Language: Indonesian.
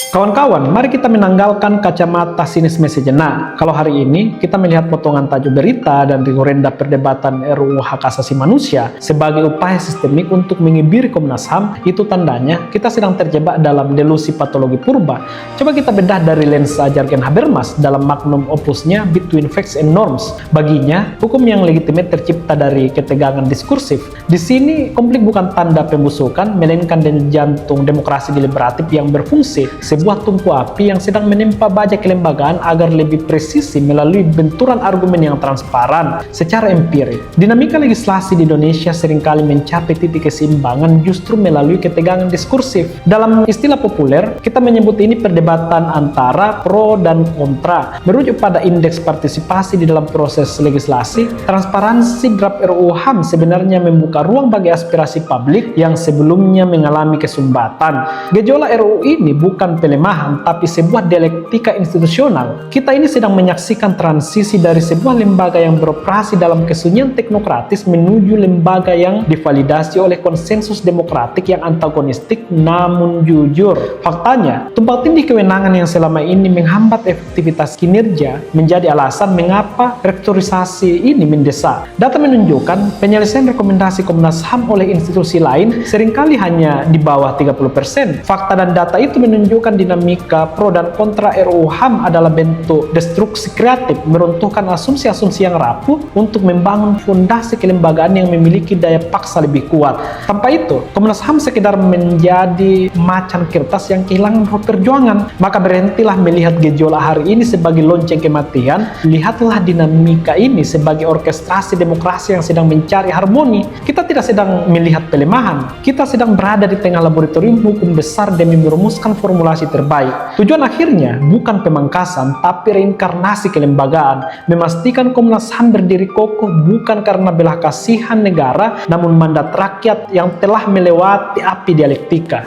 Kawan-kawan, mari kita menanggalkan kacamata sinisme sejenak. Kalau hari ini kita melihat potongan tajuk berita dan rigorenda perdebatan RUU Hak Asasi Manusia sebagai upaya sistemik untuk mengebiri Komnas HAM, itu tandanya kita sedang terjebak dalam delusi patologi purba. Coba kita bedah dari lensa Jürgen Habermas dalam magnum opusnya Between Facts and Norms. Baginya, hukum yang legitimate tercipta dari ketegangan diskursif. Di sini, konflik bukan tanda pembusukan, melainkan denyut jantung demokrasi deliberatif yang berfungsi, sebuah tumpu api yang sedang menempa baja kelembagaan agar lebih presisi melalui benturan argumen yang transparan secara empirik. Dinamika legislasi di Indonesia seringkali mencapai titik keseimbangan justru melalui ketegangan diskursif. Dalam istilah populer, kita menyebut ini perdebatan antara pro dan kontra. Merujuk pada indeks partisipasi di dalam proses legislasi, transparansi draft RUU HAM sebenarnya membuka ruang bagi aspirasi publik yang sebelumnya mengalami kesumbatan. Gejolak RUU ini bukan pelemahan, tapi sebuah dialektika institusional. Kita ini sedang menyaksikan transisi dari sebuah lembaga yang beroperasi dalam kesunyian teknokratis menuju lembaga yang divalidasi oleh konsensus demokratik yang antagonistik namun jujur. Faktanya, tumpang tindih kewenangan yang selama ini menghambat efektivitas kinerja menjadi alasan mengapa rektorisasi ini mendesak. Data menunjukkan penyelesaian rekomendasi Komnas HAM oleh institusi lain seringkali hanya di bawah 30%. Fakta dan data itu menunjukkan dinamika pro dan kontra RUU HAM adalah bentuk destruksi kreatif, meruntuhkan asumsi-asumsi yang rapuh untuk membangun fondasi kelembagaan yang memiliki daya paksa lebih kuat. Tanpa itu, Komnas HAM sekedar menjadi macan kertas yang kehilangan roh perjuangan. Maka berhentilah melihat gejolak hari ini sebagai lonceng kematian, lihatlah dinamika ini sebagai orkestrasi demokrasi yang sedang mencari harmoni. Kita tidak sedang melihat pelemahan, kita sedang berada di tengah laboratorium hukum besar demi merumuskan formulasi terbaik. Tujuan akhirnya bukan pemangkasan, tapi reinkarnasi kelembagaan, memastikan Komnas HAM berdiri kokoh bukan karena belah kasihan negara, namun mandat rakyat yang telah melewati api dialektika.